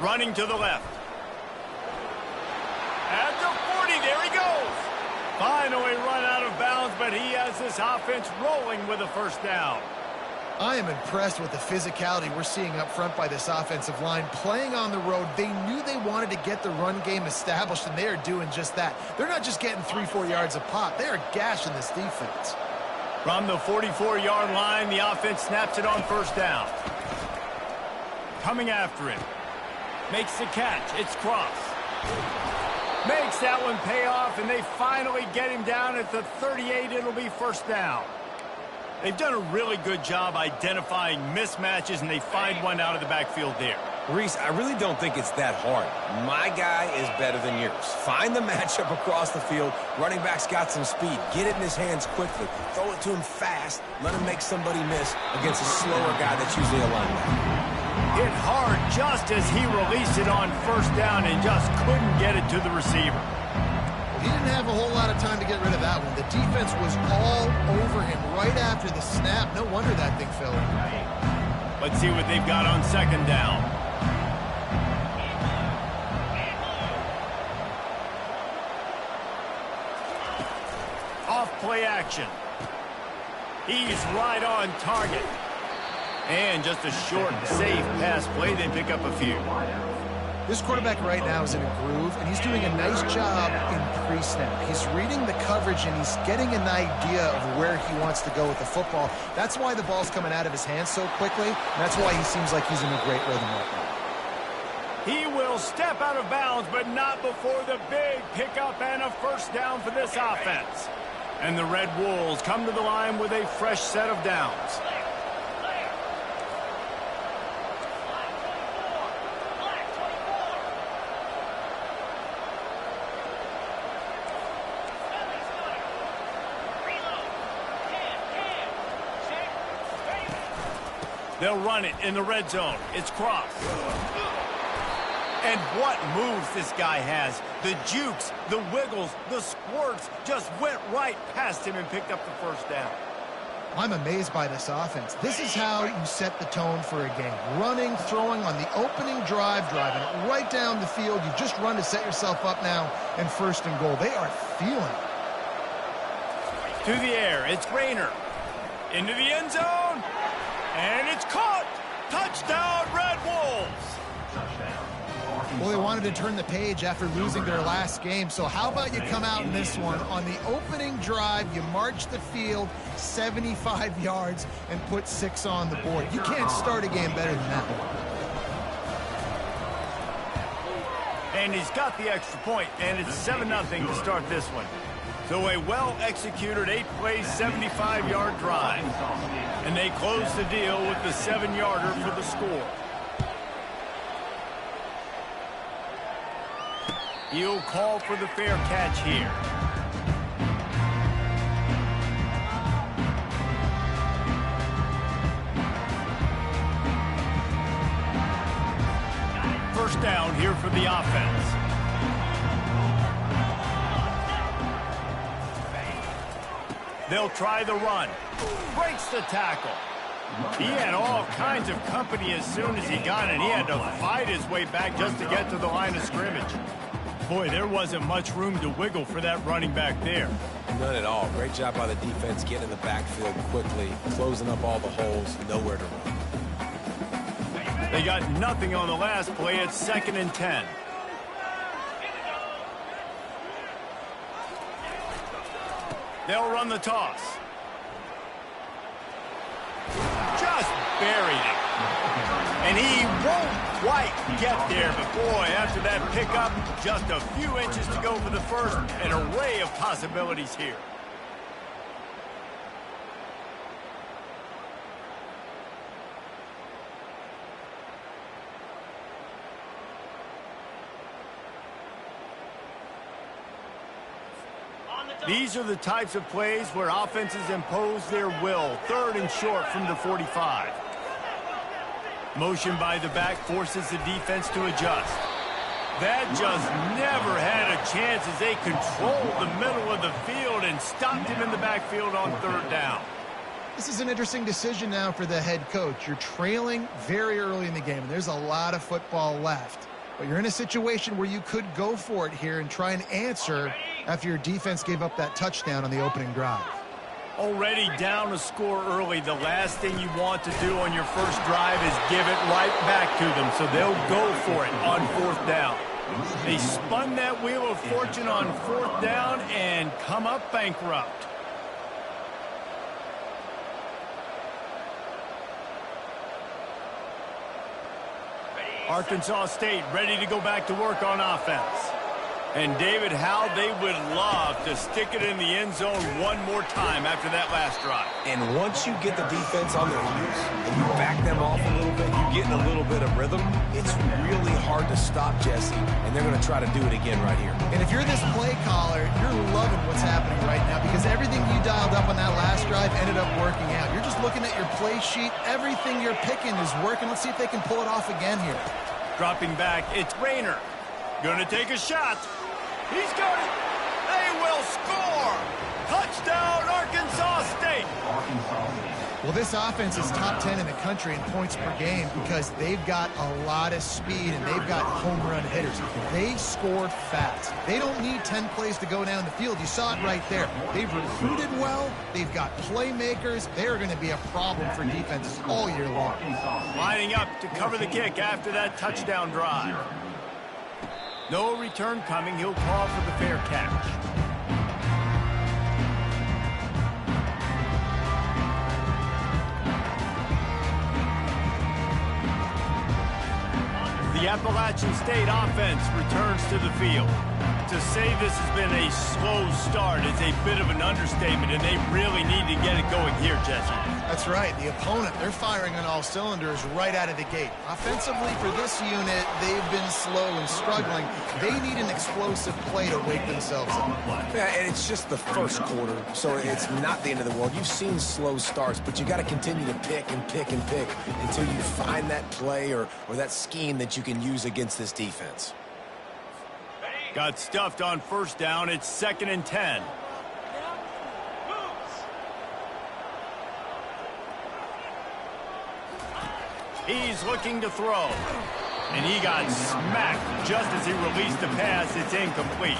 running to the left. At the 40, there he goes. Finally run out of bounds, but he has this offense rolling with a first down. I am impressed with the physicality we're seeing up front by this offensive line. Playing on the road, they knew they wanted to get the run game established, and they are doing just that. They're not just getting 3-4 yards a pop. They are gashing this defense. From the 44-yard line, the offense snaps it on first down. Coming after it. Makes the catch. It's Cross. Makes that one pay off, and they finally get him down at the 38. It'll be first down. They've done a really good job identifying mismatches, and they find one out of the backfield there. Reese, I really don't think it's that hard. My guy is better than yours. Find the matchup across the field. Running back's got some speed. Get it in his hands quickly. Throw it to him fast. Let him make somebody miss against a slower guy that's usually a linebacker. Hit hard just as he released it on first down and just couldn't get it to the receiver. He didn't have a whole lot of time to get rid of that one. The defense was all over him right after the snap. No wonder that thing fell in. Let's see what they've got on second down. Off play action. He's right on target. And just a short, safe pass play. They pick up a few. This quarterback right now is in a groove, and he's doing a nice job in pre-snap. He's reading the coverage, and he's getting an idea of where he wants to go with the football. That's why the ball's coming out of his hands so quickly, and that's why he seems like he's in a great rhythm right now. He will step out of bounds, but not before the big pickup and a first down for this offense. And the Red Wolves come to the line with a fresh set of downs. They'll run it in the red zone. It's Cross. And what moves this guy has. The jukes, the wiggles, the squirts just went right past him and picked up the first down. I'm amazed by this offense. This is how you set the tone for a game. Running, throwing on the opening drive, driving it right down the field. You just run to set yourself up now and first and goal. They are feeling it. To the air, it's Rayner. Into the end zone. And it's caught! Touchdown, Red Wolves! Well, they wanted to turn the page after losing their last game, so how about you come out in this one? On the opening drive, you march the field 75 yards and put 6 on the board. You can't start a game better than that. And he's got the extra point, and it's 7-0 to start this one. So a well-executed 8-play, 75-yard drive. And they close the deal with the 7-yarder for the score. He'll call for the fair catch here. First down here for the offense. They'll try the run. Breaks the tackle. He had all kinds of company as soon as he got it. He had to fight his way back just to get to the line of scrimmage. Boy, there wasn't much room to wiggle for that running back there. None at all. Great job by the defense getting in the backfield quickly, closing up all the holes, nowhere to run. They got nothing on the last play. It's 2nd and 10. They'll run the toss. Just buried it. And he won't quite get there. But boy, after that pickup, just a few inches to go for the first. An array of possibilities here. These are the types of plays where offenses impose their will. 3rd and short from the 45. Motion by the back forces the defense to adjust. That just never had a chance as they controlled the middle of the field and stopped him in the backfield on 3rd down. This is an interesting decision now for the head coach. You're trailing very early in the game, and there's a lot of football left. But you're in a situation where you could go for it here and try and answer after your defense gave up that touchdown on the opening drive. Already down a score early, the last thing you want to do on your first drive is give it right back to them, so they'll go for it on 4th down. They spun that wheel of fortune on 4th down and come up bankrupt. Arkansas State ready to go back to work on offense. And, David, how they would love to stick it in the end zone one more time after that last drive. And once you get the defense on their heels and you back them off a little bit, you get in a little bit of rhythm, it's really hard to stop, Jesse, and they're going to try to do it again right here. And if you're this play caller, you're loving what's happening right now because everything you dialed up on that last drive ended up working out. You're just looking at your play sheet. Everything you're picking is working. Let's see if they can pull it off again here. Dropping back, it's Rayner. Going to take a shot. He's got it. They will score. Touchdown, Arkansas State. Well, this offense is top 10 in the country in points per game because they've got a lot of speed and they've got home run hitters. They scored fast. They don't need 10 plays to go down the field. You saw it right there. They've recruited well. They've got playmakers. They're going to be a problem for defenses all year long. Lining up to cover the kick after that touchdown drive. No return coming. He'll call for the fair catch. The Appalachian State offense returns to the field. To say this has been a slow start is a bit of an understatement, and they really need to get it going here, Jesse. That's right. The opponent, they're firing on all cylinders right out of the gate. Offensively, for this unit, they've been slow and struggling. They need an explosive play to wake themselves up. Yeah, and it's just the first quarter, so it's not the end of the world. You've seen slow starts, but you got to continue to pick and pick and pick until you find that play or that scheme that you can use against this defense. Got stuffed on 1st down. It's 2nd and 10. He's looking to throw. And he got smacked just as he released the pass. It's incomplete.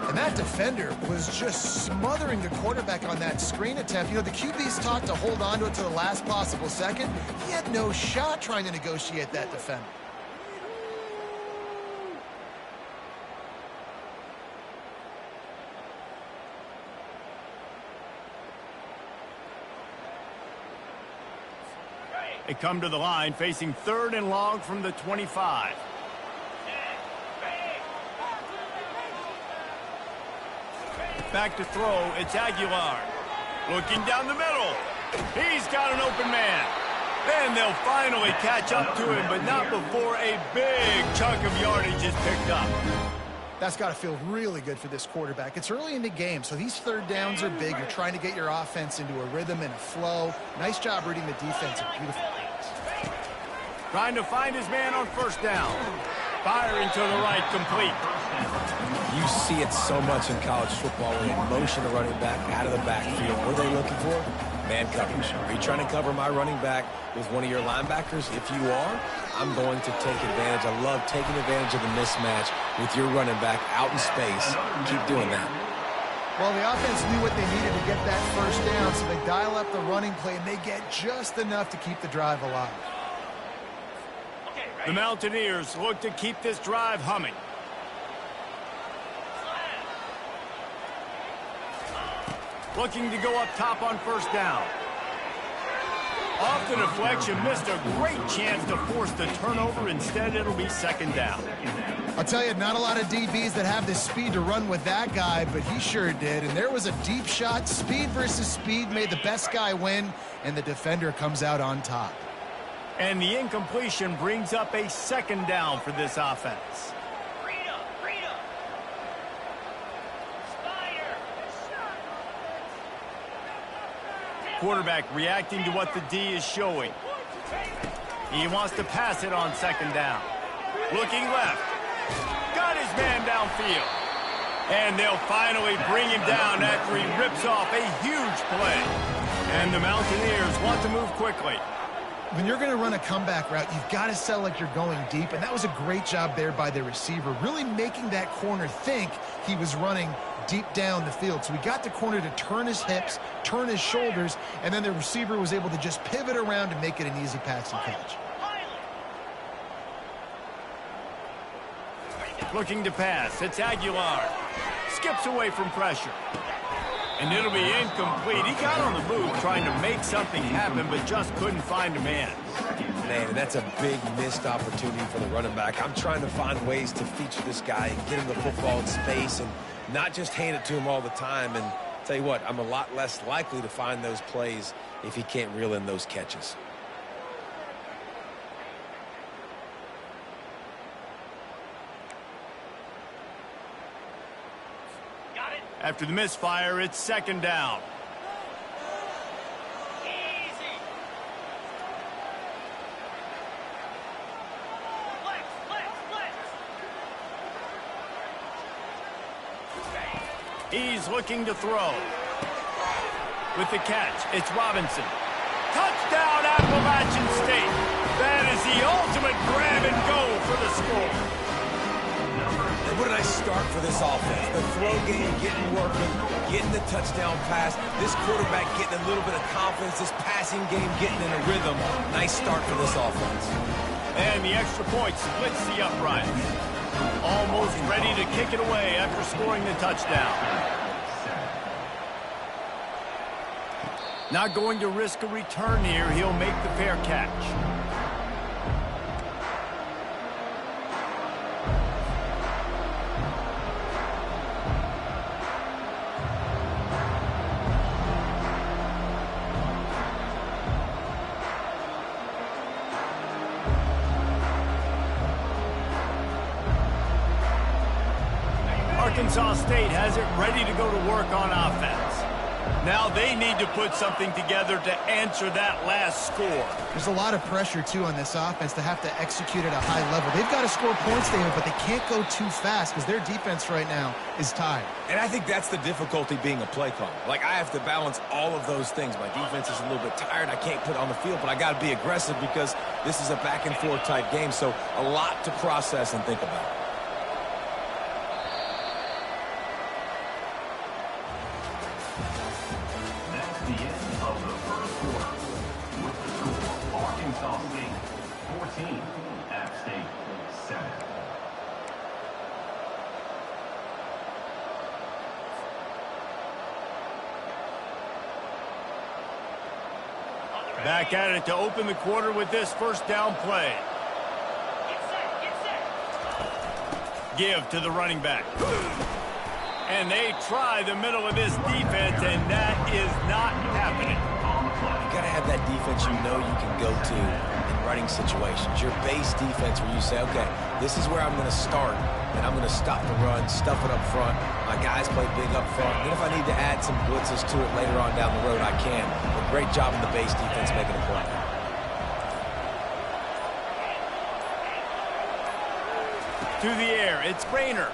And that defender was just smothering the quarterback on that screen attempt. You know, the QB's taught to hold on to it to the last possible second. He had no shot trying to negotiate that defender. They come to the line facing 3rd and long from the 25. Back to throw, it's Aguilar. Looking down the middle. He's got an open man. Then they'll finally catch up to him, but not before a big chunk of yardage is picked up. That's got to feel really good for this quarterback. It's early in the game, so these 3rd downs are big. You're trying to get your offense into a rhythm and a flow. Nice job reading the defense. Beautiful. Trying to find his man on 1st down. Firing to the right, complete. You see it so much in college football when they motion the running back out of the backfield. What are they looking for? Man coverage. Are you trying to cover my running back with one of your linebackers? If you are, I'm going to take advantage. I love taking advantage of the mismatch with your running back out in space. Keep doing that. Well, the offense knew what they needed to get that 1st down, so they dial up the running play, and they get just enough to keep the drive alive. The Mountaineers look to keep this drive humming. Looking to go up top on 1st down. Off the deflection, missed a great chance to force the turnover. Instead, it'll be 2nd down. I'll tell you, not a lot of DBs that have the speed to run with that guy, but he sure did. And there was a deep shot. Speed versus speed made the best guy win, and the defender comes out on top. And the incompletion brings up a 2nd down for this offense. Quarterback reacting to what the D is showing. He wants to pass it on 2nd down. Looking left. Got his man downfield. And they'll finally bring him down after he rips off a huge play. And the Mountaineers want to move quickly. When you're going to run a comeback route, you've got to sell like you're going deep, and that was a great job there by the receiver, really making that corner think he was running deep down the field. So he got the corner to turn his hips, turn his shoulders, and then the receiver was able to just pivot around and make it an easy pass and catch. Looking to pass. It's Aguilar. Skips away from pressure. And it'll be incomplete. He got on the move trying to make something happen, but just couldn't find a man. Man, and that's a big missed opportunity for the running back. I'm trying to find ways to feature this guy and get him the football in space and not just hand it to him all the time. And tell you what, I'm a lot less likely to find those plays if he can't reel in those catches. After the misfire, it's second down. Easy. Flex, flex, flex. He's looking to throw. With the catch, it's Robinson. Touchdown, Appalachian State. That is the ultimate grab and go for the score. What a nice start for this offense. The throw game getting working, getting the touchdown pass. This quarterback getting a little bit of confidence. This passing game getting in a rhythm. Nice start for this offense. And the extra point splits the upright. Almost ready to kick it away after scoring the touchdown. Not going to risk a return here. He'll make the fair catch. Arkansas State has it ready to go to work on offense. Now they need to put something together to answer that last score. There's a lot of pressure, too, on this offense to have to execute at a high level. They've got to score points, David, but they can't go too fast because their defense right now is tired. And I think that's the difficulty being a play caller. Like, I have to balance all of those things. My defense is a little bit tired. I can't put it on the field, but I got to be aggressive because this is a back-and-forth type game, so a lot to process and think about. The end of the first quarter. With the score, Arkansas State 14, App State 7. Back at it to open the quarter with this first down play. Get set, get set. Give to the running back. And they try the middle of this defense, and that is not happening. You got to have that defense you know you can go to in running situations. Your base defense where you say, okay, this is where I'm going to start, and I'm going to stop the run, stuff it up front. My guys play big up front. Then if I need to add some blitzes to it later on down the road, I can. But great job in the base defense making a play. To the air, it's Rayner.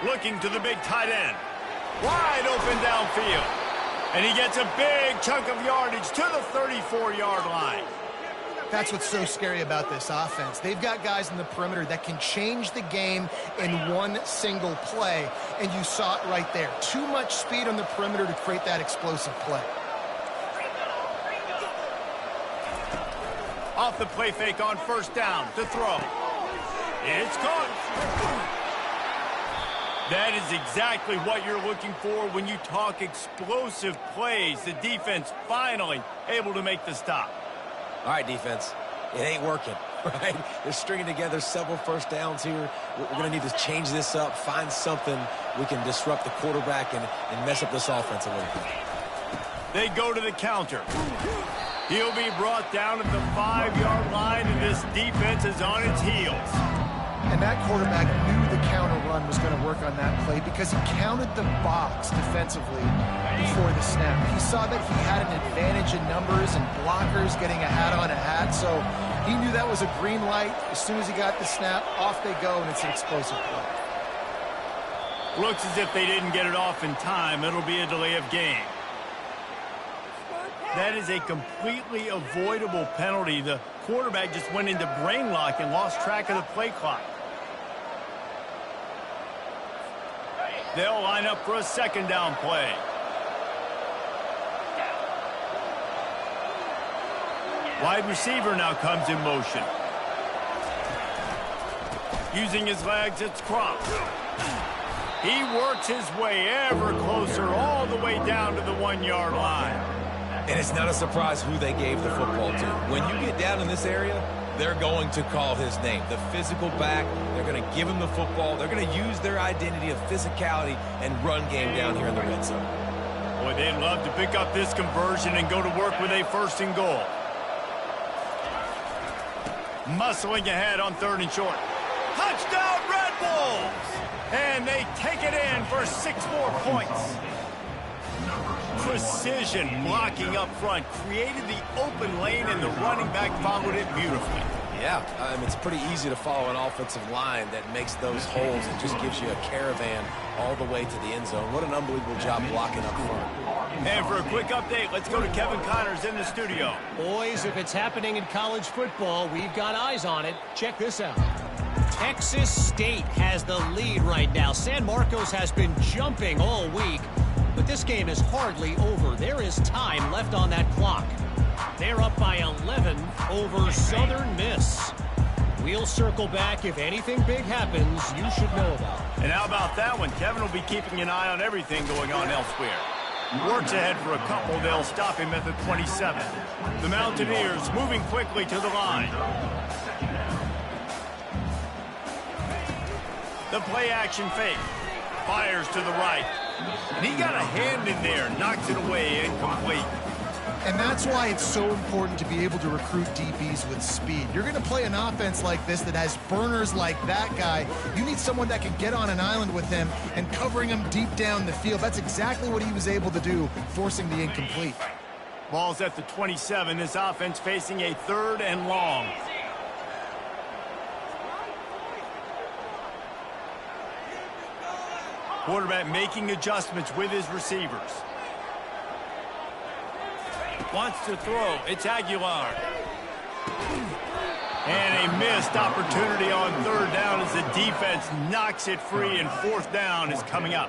Looking to the big tight end. Wide open downfield. And he gets a big chunk of yardage to the 34-yard line. That's what's so scary about this offense. They've got guys in the perimeter that can change the game in one single play, and you saw it right there. Too much speed on the perimeter to create that explosive play. Off the play fake on first down to throw. It's caught. That is exactly what you're looking for when you talk explosive plays. The defense finally able to make the stop. All right, defense, it ain't working, right? They're stringing together several first downs here. We're going to need to change this up, find something we can disrupt the quarterback and mess up this offense a little bit. They go to the counter. He'll be brought down at the 5-yard line, and this defense is on its heels. And that quarterback knew the counter run was going to work on that play because he counted the box defensively before the snap. He saw that he had an advantage in numbers and blockers getting a hat on a hat, so he knew that was a green light. As soon as he got the snap, off they go, and it's an explosive play. Looks as if they didn't get it off in time. It'll be a delay of game. That is a completely avoidable penalty. The quarterback just went into brain lock and lost track of the play clock. They'll line up for a second down play. Wide receiver now comes in motion. Using his legs, it's Croft. He works his way ever closer all the way down to the 1-yard line. And it's not a surprise who they gave the football to. When you get down in this area, they're going to call his name. The physical back, they're going to give him the football. They're going to use their identity of physicality and run game down here in the red zone. Boy, they'd love to pick up this conversion and go to work with a 1st and goal. Muscling ahead on 3rd and short. Touchdown, Red Bulls! And they take it in for 6 more points. Precision blocking up front created the open lane, and the running back followed it beautifully. Yeah, it's pretty easy to follow an offensive line that makes those holes and just gives you a caravan all the way to the end zone. What an unbelievable job blocking up front. And for a quick update, let's go to Kevin Connors in the studio. Boys, if it's happening in college football, we've got eyes on it. Check this out. Texas State has the lead right now. San Marcos has been jumping all week, but this game is hardly over. There is time left on that clock. They're up by 11 over Southern Miss. We'll circle back if anything big happens you should know about. And how about that one? Kevin will be keeping an eye on everything going on elsewhere. Works ahead for a couple. They'll stop him at the 27. The Mountaineers moving quickly to the line. The play action fake. Fires to the right. And he got a hand in there. Knocks it away. Incomplete. And that's why it's so important to be able to recruit DBs with speed. You're going to play an offense like this that has burners like that guy. You need someone that can get on an island with him and covering him deep down the field. That's exactly what he was able to do, forcing the incomplete. Ball's at the 27. This offense facing a 3rd and long. Quarterback making adjustments with his receivers. Wants to throw. It's Aguilar. And a missed opportunity on 3rd down as the defense knocks it free, and 4th down is coming up.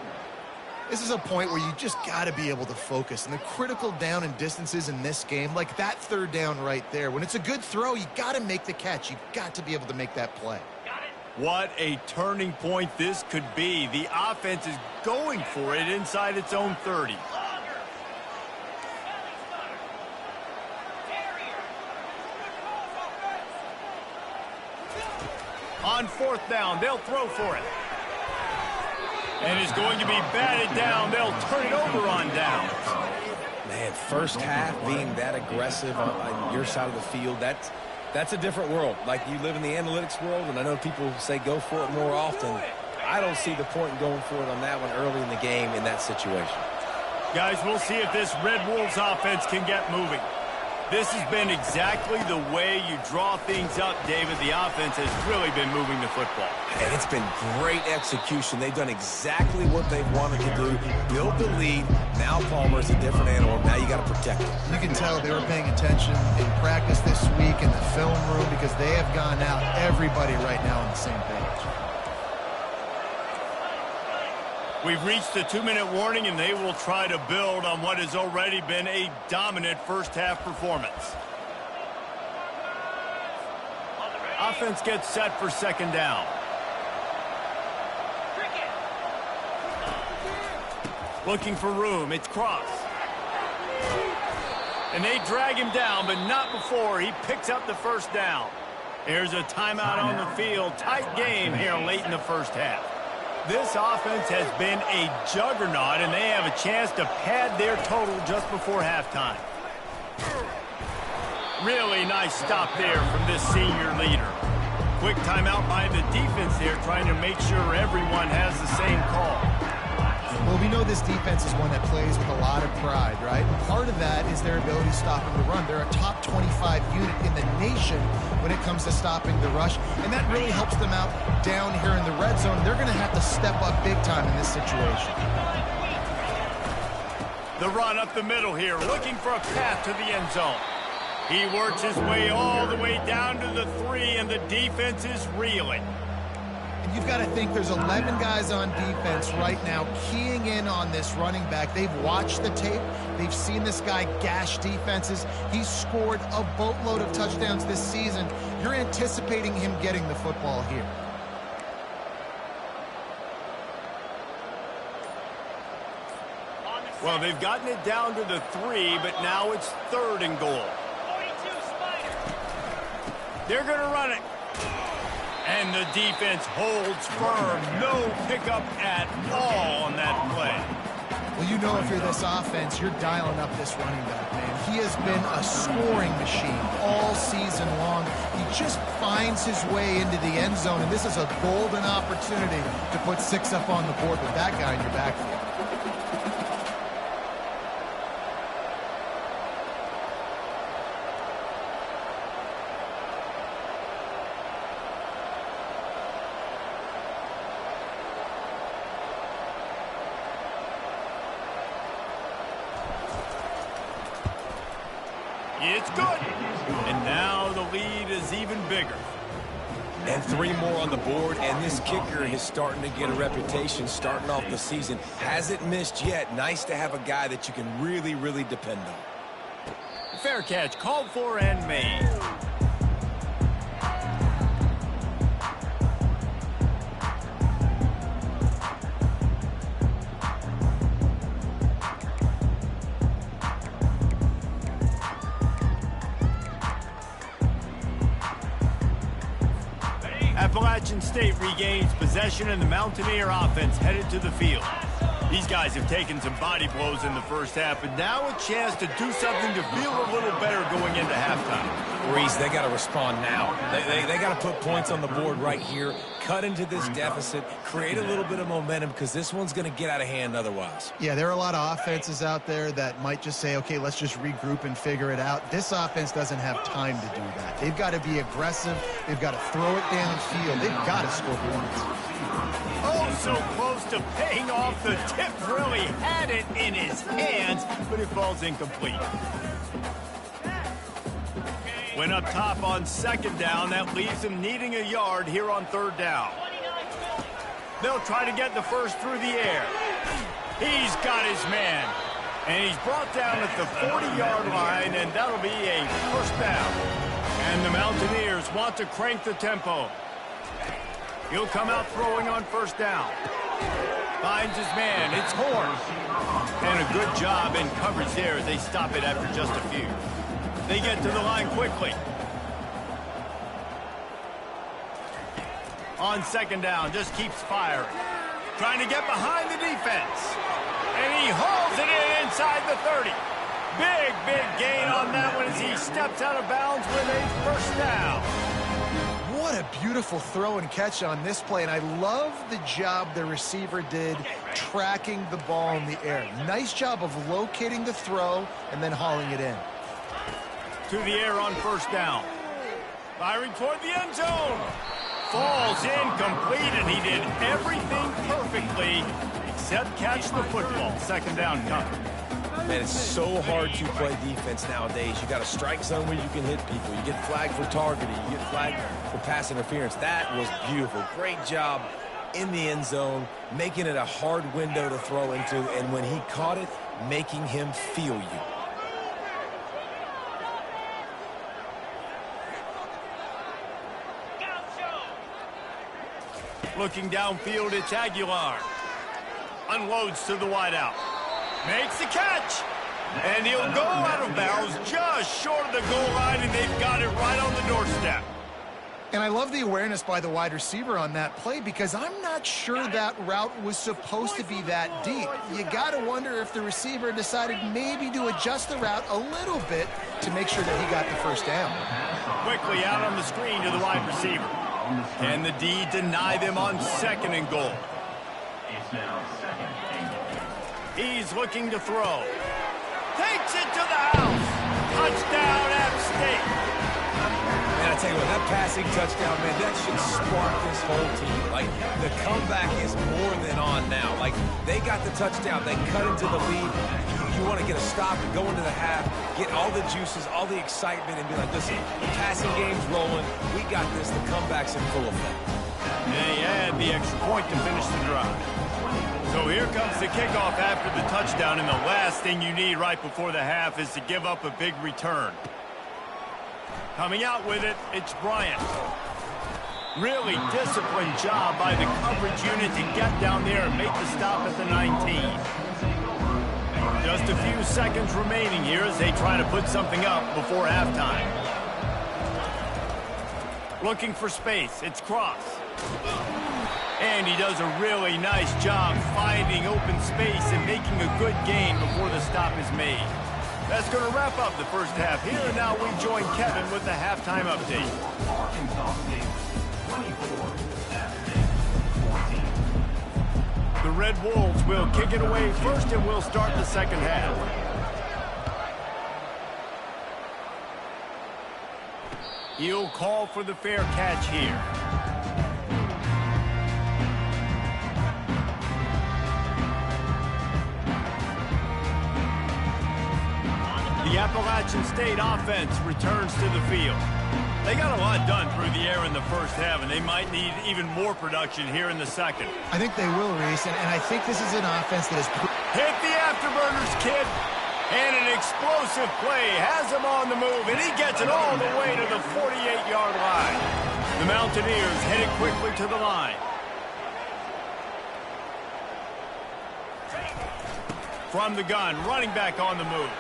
This is a point where you just got to be able to focus. And the critical down and distances in this game, like that 3rd down right there, when it's a good throw, you got to make the catch. You got to be able to make that play. What a turning point this could be. The offense is going for it inside its own 30. On 4th down, they'll throw for it. And it's going to be batted down. They'll turn it over on downs. Man, first half being that aggressive on your side of the field, that's a different world. Like, you live in the analytics world, and I know people say go for it more often. I don't see the point in going for it on that one early in the game in that situation. Guys, we'll see if this Red Wolves offense can get moving. This has been exactly the way you draw things up, David. The offense has really been moving the football. And it's been great execution. They've done exactly what they've wanted to do. Build the lead. Now Palmer's a different animal. Now you got to protect him. You can tell they were paying attention in practice this week in the film room because they have gone out, everybody right now on the same page. We've reached the 2-minute warning, and they will try to build on what has already been a dominant first-half performance. Offense gets set for 2nd down. Looking for room. It's Cross. And they drag him down, but not before he picks up the 1st down. Here's a timeout on the field. Tight game here late in the first half. This offense has been a juggernaut, and they have a chance to pad their total just before halftime. Really nice stop there from this senior leader. Quick timeout by the defense there, trying to make sure everyone has the same call. Well, we know this defense is one that plays with a lot of pride, right? And part of that is their ability to stop the run. They're a top 25 unit in the nation when it comes to stopping the rush, and that really helps them out down here in the red zone. They're going to have to step up big time in this situation. The run up the middle here, looking for a path to the end zone. He works his way all the way down to the 3, and the defense is reeling. And you've got to think there's 11 guys on defense right now keying in on this running back. They've watched the tape. They've seen this guy gash defenses. He's scored a boatload of touchdowns this season. You're anticipating him getting the football here. Well, they've gotten it down to the 3, but now it's 3rd and goal. 42 Spider. They're going to run it. And the defense holds firm. No pickup at all on that play. Well, you know if you're this offense, you're dialing up this running back, man. He has been a scoring machine all season long. He just finds his way into the end zone, and this is a golden opportunity to put 6 up on the board with that guy in your backfield. It's good. And now the lead is even bigger. And 3 more on the board, and this kicker is starting to get a reputation starting off the season. Hasn't missed yet. Nice to have a guy that you can really, really depend on. Fair catch, called for and made. Appalachian State regains possession, and the Mountaineer offense headed to the field. These guys have taken some body blows in the first half, and now a chance to do something to feel a little better going into halftime. Reese, they got to respond now. They got to put points on the board right here, cut into this deficit, create a little bit of momentum, because this one's going to get out of hand otherwise. Yeah, there are a lot of offenses out there that might just say, okay, let's just regroup and figure it out. This offense doesn't have time to do that. They've got to be aggressive. They've got to throw it downfield. They've got to score points. Oh, so close to paying off. The tip really had it in his hands, but it falls incomplete. Went up top on 2nd down. That leaves him needing a yard here on 3rd down. They'll try to get the first through the air. He's got his man. And he's brought down at the 40-yard line, and that'll be a 1st down. And the Mountaineers want to crank the tempo. He'll come out throwing on 1st down. Finds his man. It's Horn. And a good job in coverage there as they stop it after just a few. They get to the line quickly. On 2nd down, just keeps firing. Trying to get behind the defense. And he hauls it in inside the 30. Big, big gain on that one as he steps out of bounds with a 1st down. What a beautiful throw and catch on this play, and I love the job the receiver did tracking the ball in the air. Nice job of locating the throw and then hauling it in. To the air on 1st down. Firing toward the end zone. Falls incomplete, and he did everything perfectly except catch the football. 2nd down coming. Man, it's so hard to play defense nowadays. You got a strike zone where you can hit people. You get flagged for targeting. You get flagged for pass interference. That was beautiful. Great job in the end zone, making it a hard window to throw into, and when he caught it, making him feel you. Looking downfield, it's Aguilar. Unloads to the wideout. Makes the catch. And he'll go out of bounds just short of the goal line, and they've got it right on the doorstep. And I love the awareness by the wide receiver on that play, because I'm not sure that route was supposed to be that deep. You got to wonder if the receiver decided maybe to adjust the route a little bit to make sure that he got the 1st down. Quickly out on the screen to the wide receiver. Can the D deny them on 2nd and goal? It's now 2nd and goal. He's looking to throw. Takes it to the house. Touchdown, App State. And I tell you what, that passing touchdown, man, that should spark this whole team. Like, the comeback is more than on now. Like, they got the touchdown. They cut into the lead. You want to get a stop and go into the half, get all the juices, all the excitement, and be like, listen, the passing game's rolling. We got this. The comeback's in full effect. And they add the extra point to finish the drive. So here comes the kickoff after the touchdown, and the last thing you need right before the half is to give up a big return. Coming out with it, it's Bryant. Really disciplined job by the coverage unit to get down there and make the stop at the 19. Just a few seconds remaining here as they try to put something up before halftime. Looking for space, it's Cross. And he does a really nice job finding open space and making a good gain before the stop is made. That's going to wrap up the first half here, and now we join Kevin with the halftime update. Arkansas State 24, App State 14. The Red Wolves will kick it away first, and we'll start the second half. He'll call for the fair catch here. The Appalachian State offense returns to the field. They got a lot done through the air in the first half, and they might need even more production here in the second. I think they will, Reese, and I think this is an offense that is... Hit the afterburners, kid. And an explosive play has him on the move, and he gets it all the way to the 48-yard line. The Mountaineers headed quickly to the line. From the gun, running back on the move.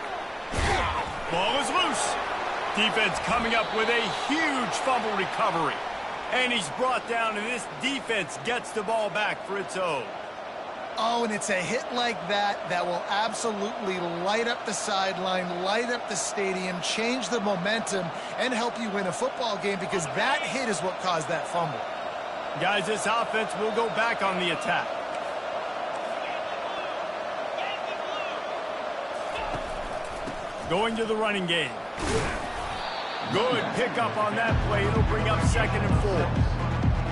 Ball is loose. Defense coming up with a huge fumble recovery. And he's brought down, and this defense gets the ball back for its own. Oh, and it's a hit like that that will absolutely light up the sideline, light up the stadium, change the momentum, and help you win a football game, because that hit is what caused that fumble. Guys, this offense will go back on the attack. Going to the running game. Good pickup on that play. It'll bring up 2nd and 4.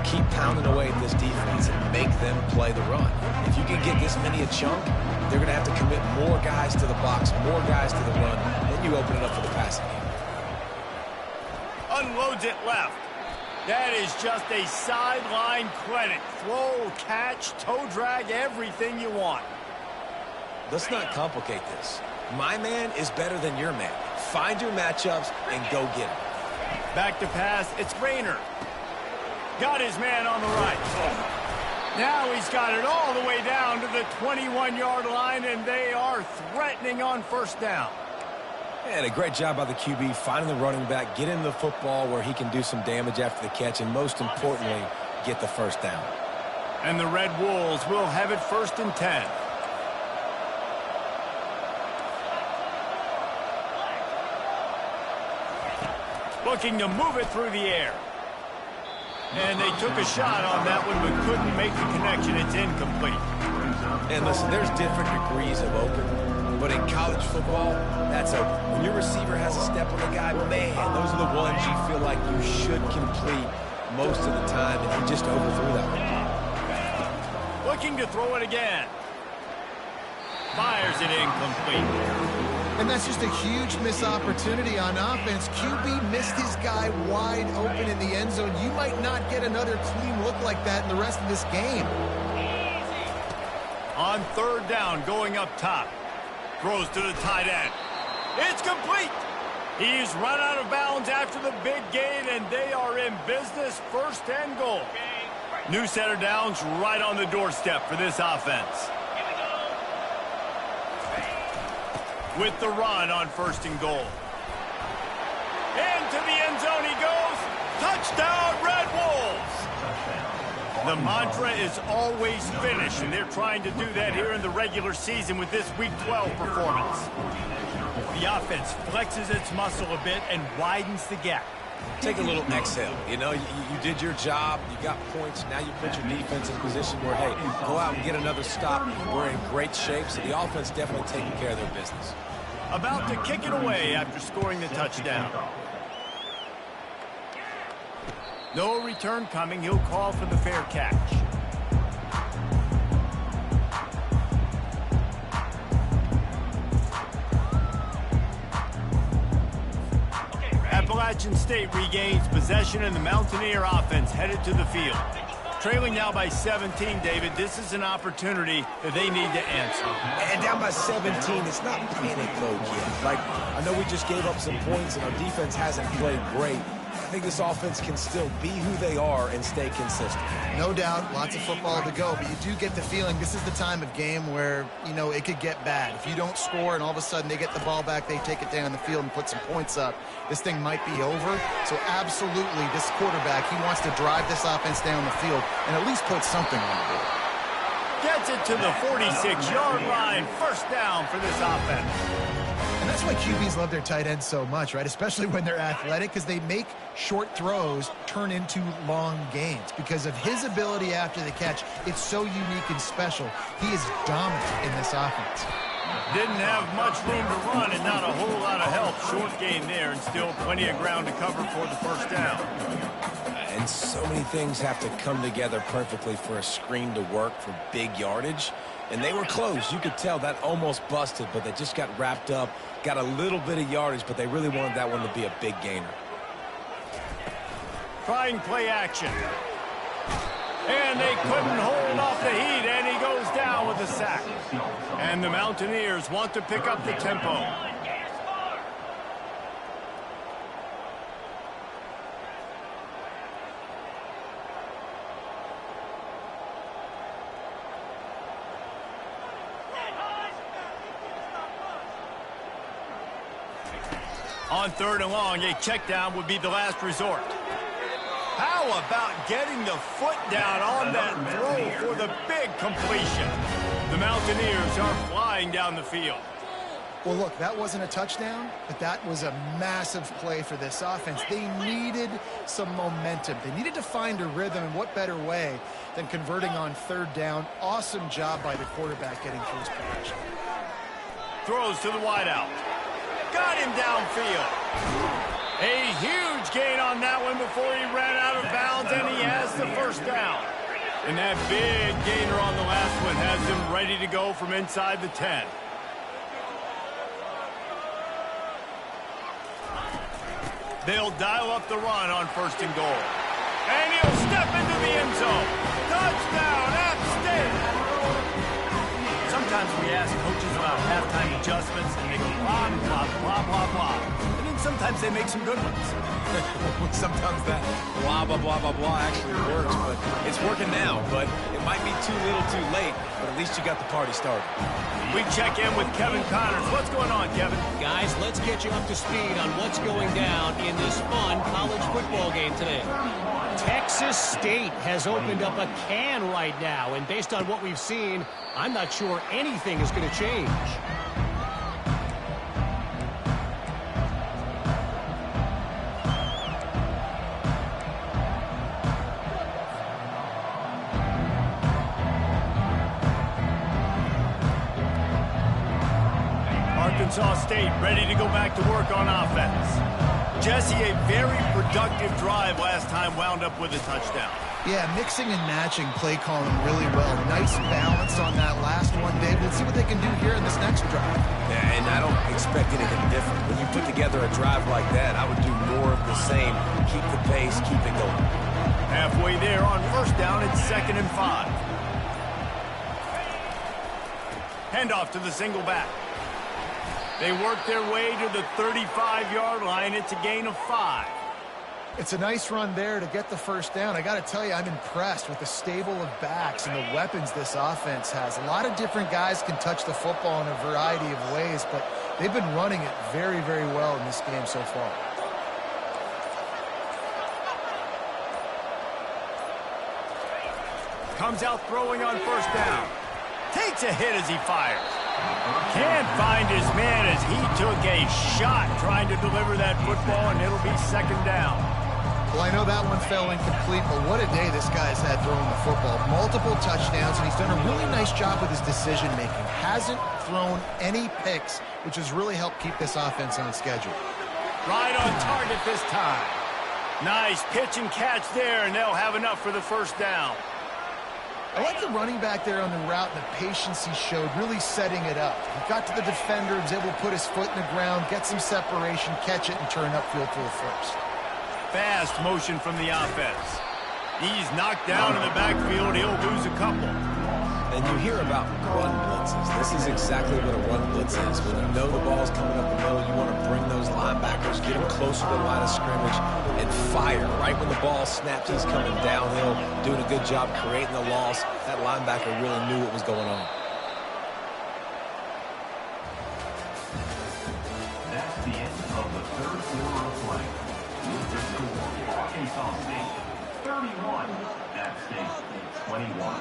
Keep pounding away at this defense and make them play the run. If you can get this many a chunk, they're going to have to commit more guys to the box, more guys to the run, then you open it up for the passing game. Unloads it left. That is just a sideline credit. Throw, catch, toe drag, everything you want. Let's not complicate this. My man is better than your man. Find your matchups and go get him. Back to pass, it's Rayner. Got his man on the right. Now he's got it all the way down to the 21-yard line, and they are threatening on first down. And a great job by the QB finding the running back, getting the football where he can do some damage after the catch, and most importantly, get the first down. And the Red Wolves will have it 1st and 10. Looking to move it through the air. And they took a shot on that one, but couldn't make the connection. It's incomplete. And listen, there's different degrees of open, but in college football, that's open. When your receiver has a step on the guy, man, those are the ones you feel like you should complete most of the time, and he just overthrew that one. Looking to throw it again. Fires it incomplete. And that's just a huge missed opportunity on offense. QB missed his guy wide open in the end zone. You might not get another clean look like that in the rest of this game. On 3rd down, going up top. Throws to the tight end. It's complete. He's run out of bounds after the big gain, and they are in business. 1st and goal. New set of downs right on the doorstep for this offense. With the run on 1st and goal. Into the end zone he goes. Touchdown, Red Wolves. The mantra is always finish, and they're trying to do that here in the regular season with this Week 12 performance. The offense flexes its muscle a bit and widens the gap. Take a little exhale. You know, you did your job. You got points. Now you put your defense in a position where, hey, go out and get another stop. We're in great shape, so the offense definitely taking care of their business. About to kick it away after scoring the touchdown. No return coming. He'll call for the fair catch. Appalachian State regains possession and the Mountaineer offense headed to the field. Trailing now by 17, David. This is an opportunity that they need to answer. And down by 17, it's not panic mode yet. Like, I know we just gave up some points and our defense hasn't played great. I think this offense can still be who they are and stay consistent. No doubt, lots of football to go, but you do get the feeling this is the time of game where, you know, it could get bad. If you don't score and all of a sudden they get the ball back, they take it down the field and put some points up, this thing might be over. So absolutely, this quarterback, he wants to drive this offense down the field and at least put something on the board. Gets it to the 46-yard line. First down for this offense. And that's why QBs love their tight ends so much, right? Especially when they're athletic, because they make short throws turn into long gains. Because of his ability after the catch, it's so unique and special. He is dominant in this offense. Didn't have much room to run and not a whole lot of help. Short gain there and still plenty of ground to cover for the first down. And so many things have to come together perfectly for a screen to work for big yardage. And they were close. You could tell that almost busted, but they just got wrapped up, got a little bit of yardage, but they really wanted that one to be a big gainer. Trying play action. And they couldn't hold off the heat, and he goes down with a sack. And the Mountaineers want to pick up the tempo. On 3rd and long, a check down would be the last resort. How about getting the foot down on that throw for the big completion? The Mountaineers are flying down the field. Well, look, that wasn't a touchdown, but that was a massive play for this offense. They needed some momentum. They needed to find a rhythm, and what better way than converting on 3rd down? Awesome job by the quarterback getting through his progression. Throws to the wideout. Got him downfield. A huge gain on that one before he ran out of bounds, and he has the first down. And that big gainer on the last one has him ready to go from inside the 10. They'll dial up the run on 1st and goal. And he'll step into the end zone. Touchdown, App State! Sometimes we ask coaches about halftime adjustments, and they go blah, blah, blah, blah, blah. And then sometimes they make some good ones. Sometimes that blah, blah, blah, blah, blah actually works, but it's working now. But it might be too little too late, but at least you got the party started. We check in with Kevin Connors. What's going on, Kevin? Guys, let's get you up to speed on what's going down in this fun college football game today. Texas State has opened up a can right now, and based on what we've seen, I'm not sure anything is going to change. Arkansas State ready to go back to work on offense. Jesse, a very productive drive last time, wound up with a touchdown. Yeah, mixing and matching play calling really well. Nice balance on that last one, Dave. Let's see what they can do here in this next drive. Yeah, and I don't expect anything different. When you put together a drive like that, I would do more of the same. Keep the pace, keep it going. Halfway there on 1st down, it's 2nd and 5. Handoff to the single back. They work their way to the 35-yard line. It's a gain of 5. It's a nice run there to get the first down. I got to tell you, I'm impressed with the stable of backs and the weapons this offense has. A lot of different guys can touch the football in a variety of ways, but they've been running it very, very well in this game so far. Comes out throwing on 1st down. Takes a hit as he fires. Can't find his man as he took a shot trying to deliver that football, and it'll be 2nd down. Well, I know that one fell incomplete, but what a day this guy's had throwing the football. Multiple touchdowns, and he's done a really nice job with his decision-making. Hasn't thrown any picks, which has really helped keep this offense on its schedule. Right on target this time. Nice pitch and catch there, and they'll have enough for the first down. I like the running back there on the route and the patience he showed, really setting it up. He got to the defender, was able to put his foot in the ground, get some separation, catch it, and turn upfield for the first. Fast motion from the offense. He's knocked down in the backfield. He'll lose a couple. And you hear about run blitzes. This is exactly what a run blitz is. When you know the ball's coming up the middle, you want to bring those linebackers, get them closer to the line of scrimmage, and fire. Right when the ball snaps, he's coming downhill, doing a good job creating the loss. That linebacker really knew what was going on. That's the end of the third quarter of play. With the score, Arkansas State 31, App State 21.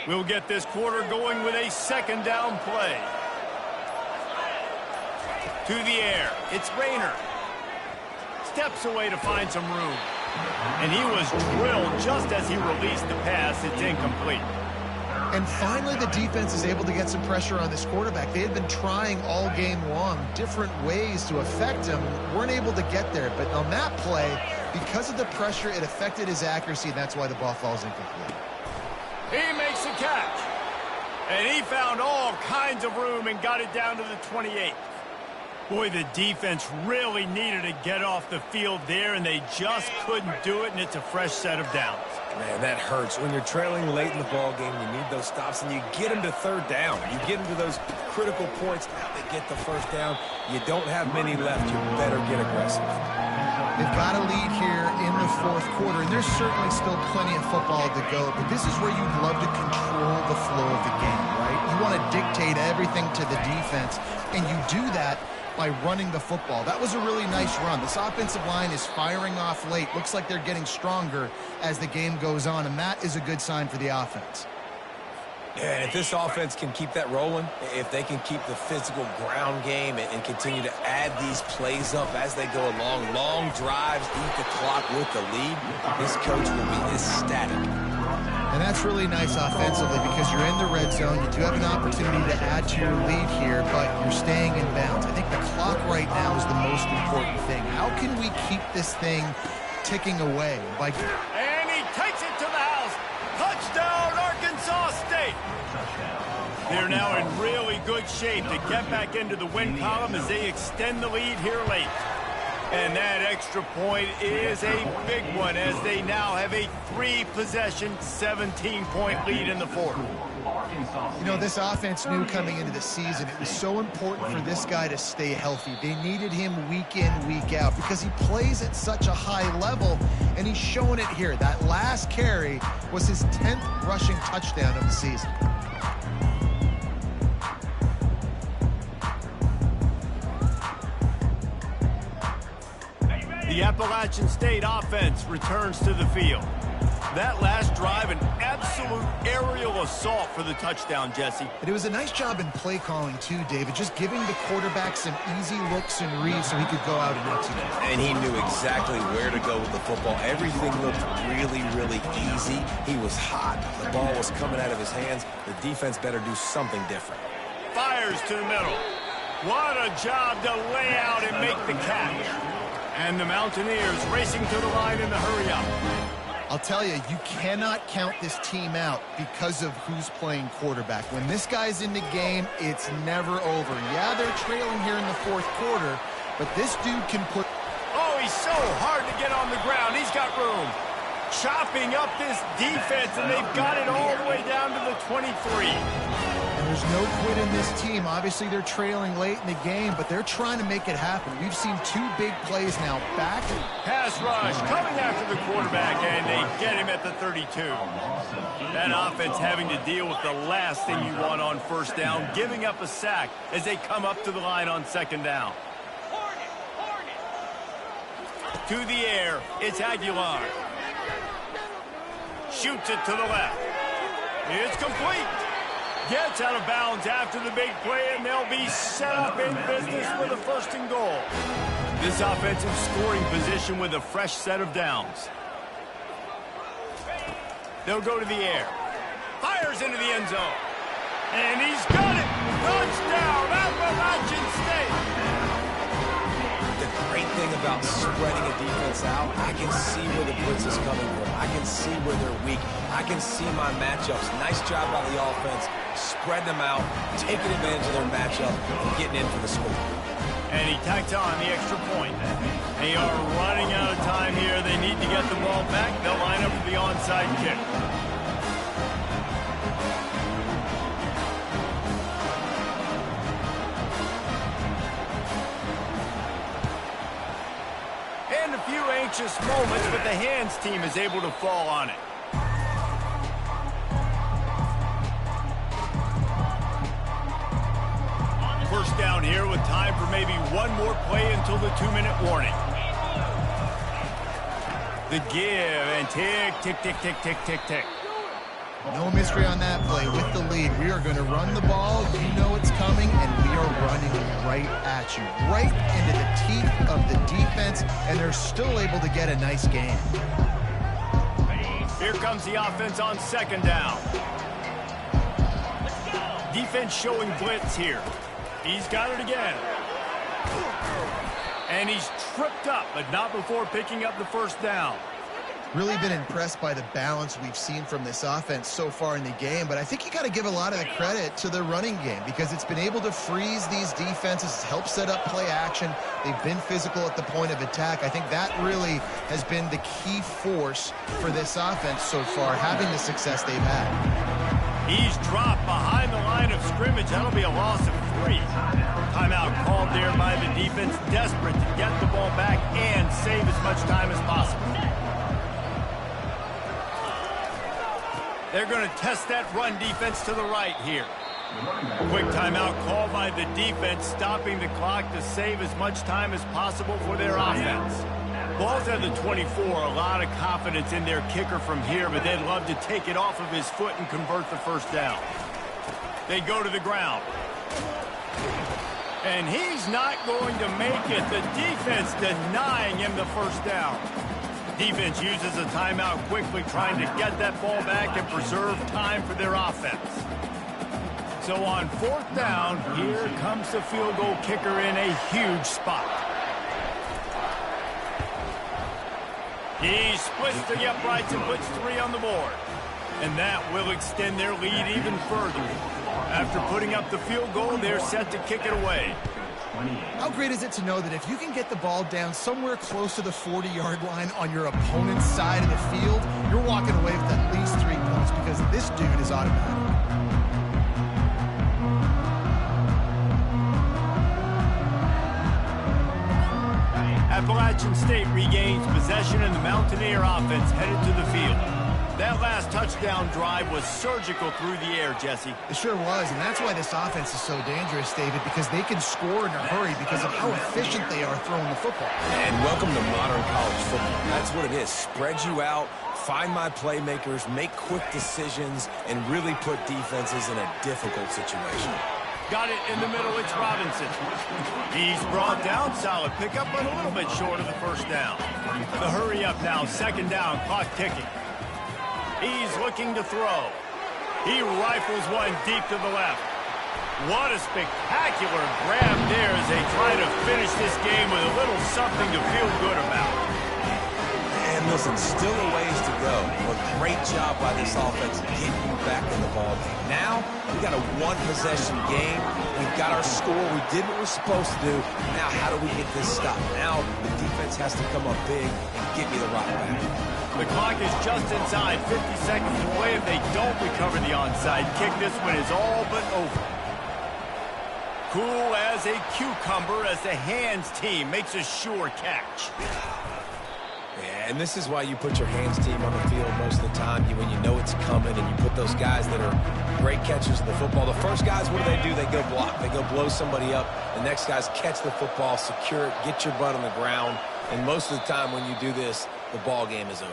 We'll get this quarter going with a second down play. To the air. It's Rayner. Steps away to find some room. And he was drilled just as he released the pass. It's incomplete. And finally, the defense is able to get some pressure on this quarterback. They had been trying all game long different ways to affect him. Weren't able to get there. But on that play, because of the pressure, it affected his accuracy, and that's why the ball falls incomplete. He makes a catch. And he found all kinds of room and got it down to the 28. Boy, the defense really needed to get off the field there, and they just couldn't do it, and it's a fresh set of downs. Man, that hurts. When you're trailing late in the ball game, you need those stops, and you get them to third down. You get them to those critical points to get the first down. You don't have many left. You better get aggressive. They've got a lead here in the fourth quarter, and there's certainly still plenty of football to go, but this is where you'd love to control the flow of the game, right? You want to dictate everything to the defense, and you do that by running the football. That was a really nice run. This offensive line is firing off late. Looks like they're getting stronger as the game goes on, and that is a good sign for the offense. Yeah, and if this offense can keep that rolling, if they can keep the physical ground game and continue to add these plays up as they go along, long drives, eat the clock with the lead, this coach will be ecstatic. And that's really nice offensively because you're in the red zone. You do have an opportunity to add to your lead here, but you're staying in bounds. I think the clock right now is the most important thing. How can we keep this thing ticking away? And he takes it to the house. Touchdown, Arkansas State. They're now in really good shape to get back into the win column as they extend the lead here late. And that extra point is a big one as they now have a 3-possession, 17-point lead in the fourth. You know, this offense knew coming into the season it was so important for this guy to stay healthy. They needed him week in, week out because he plays at such a high level, and he's showing it here. That last carry was his 10th rushing touchdown of the season. The Appalachian State offense returns to the field. That last drive, an absolute aerial assault for the touchdown, Jesse. And it was a nice job in play calling, too, David, just giving the quarterback some easy looks and reads so he could go out and execute. And he knew exactly where to go with the football. Everything looked really, really easy. He was hot. The ball was coming out of his hands. The defense better do something different. Fires to the middle. What a job to lay out and make the catch. And the Mountaineers racing to the line in the hurry-up. I'll tell you, you cannot count this team out because of who's playing quarterback. When this guy's in the game, it's never over. Yeah, they're trailing here in the fourth quarter, but this dude can put... Oh, he's so hard to get on the ground. He's got room. Chopping up this defense, and they've got it all the way down to the 23. And there's no quit in this team. Obviously, they're trailing late in the game, but they're trying to make it happen. We've seen 2 big plays now. Back and pass rush coming after the quarterback, and they get him at the 32. That offense having to deal with the last thing you want on first down, giving up a sack as they come up to the line on second down. To the air, it's Aguilar. Shoots it to the left. It's complete. Gets out of bounds after the big play, and they'll be set up in business with a 1st and goal. This offensive scoring position with a fresh set of downs. They'll go to the air. Fires into the end zone. And he's got it. Touchdown, Appalachian State. The great thing about spreading a defense out, I can see where the blitz is coming from. I can see where they're weak. I can see my matchups. Nice job by the offense. Spread them out, taking advantage of their matchup, and getting in for the score. And he tacked on the extra point. They are running out of time here. They need to get the ball back. They'll line up for the onside kick. And a few anxious moments, but the hands team is able to fall on it. First down here with time for maybe one more play until the 2-minute warning. The give and tick, tick, tick, tick, tick, tick, tick. No mystery on that play. With the lead, we are going to run the ball. You know it's coming, and we are running right at you. Right into the teeth of the defense, and they're still able to get a nice gain. Here comes the offense on 2nd down. Defense showing blitz here. He's got it again. And he's tripped up, but not before picking up the 1st down. Really been impressed by the balance we've seen from this offense so far in the game, but I think you got to give a lot of the credit to the running game because it's been able to freeze these defenses, help set up play action. They've been physical at the point of attack. I think that really has been the key force for this offense so far, having the success they've had. He's dropped behind the line of scrimmage. That'll be a loss of 3. Timeout called there by the defense, desperate to get the ball back and save as much time as possible. They're going to test that run defense to the right here. Quick timeout called by the defense, stopping the clock to save as much time as possible for their offense. Ball's at the 24, a lot of confidence in their kicker from here, but they'd love to take it off of his foot and convert the 1st down. They go to the ground. And he's not going to make it. The defense denying him the 1st down. Defense uses a timeout quickly, trying to get that ball back and preserve time for their offense. So on 4th down, here comes the field goal kicker in a huge spot. He splits the uprights and puts 3 on the board. And that will extend their lead even further. After putting up the field goal, they're set to kick it away. How great is it to know that if you can get the ball down somewhere close to the 40-yard line on your opponent's side of the field, you're walking away with at least 3 points because this dude is automatic. Appalachian State regains possession and the Mountaineer offense headed to the field. That last touchdown drive was surgical through the air, Jesse. It sure was, and that's why this offense is so dangerous, David, because they can score in a hurry because of how efficient they are throwing the football. And welcome to modern college football. That's what it is. Spread you out, find my playmakers, make quick decisions, and really put defenses in a difficult situation. Got it in the middle, it's Robinson. He's brought down, solid pickup, but a little bit short of the 1st down. The hurry up now, 2nd down, clock ticking. He's looking to throw. He rifles one deep to the left. What a spectacular grab there as they try to finish this game with a little something to feel good about. And listen, still a ways to go. But great job by this offense getting you back in the ball game. Now, we got a 1-possession game. We've got our score. We did what we're supposed to do. Now, how do we get this stopped? Now, the defense has to come up big and get me the rock back. The clock is just inside 50 seconds to play. If they don't recover the onside kick, this one is all but over. Cool as a cucumber as the hands team makes a sure catch. Yeah, and this is why you put your hands team on the field most of the time when you know it's coming, and you put those guys that are great catchers of the football. The first guys, what do? They go block. They go blow somebody up. The next guys catch the football, secure it, get your butt on the ground. And most of the time when you do this, the ball game is over.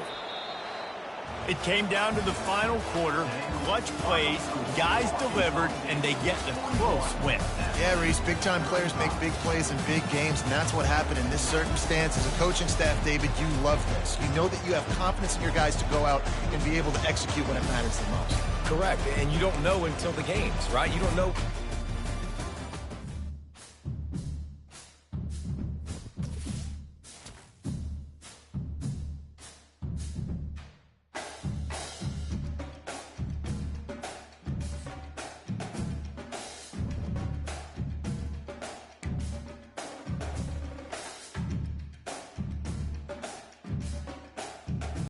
It came down to the final quarter, clutch plays, guys delivered, and they get the close win. Yeah, Reese, big-time players make big plays in big games, and that's what happened in this circumstance. As a coaching staff, David, you love this. You know that you have confidence in your guys to go out and be able to execute when it matters the most. Correct, and you don't know until the games, right? You don't know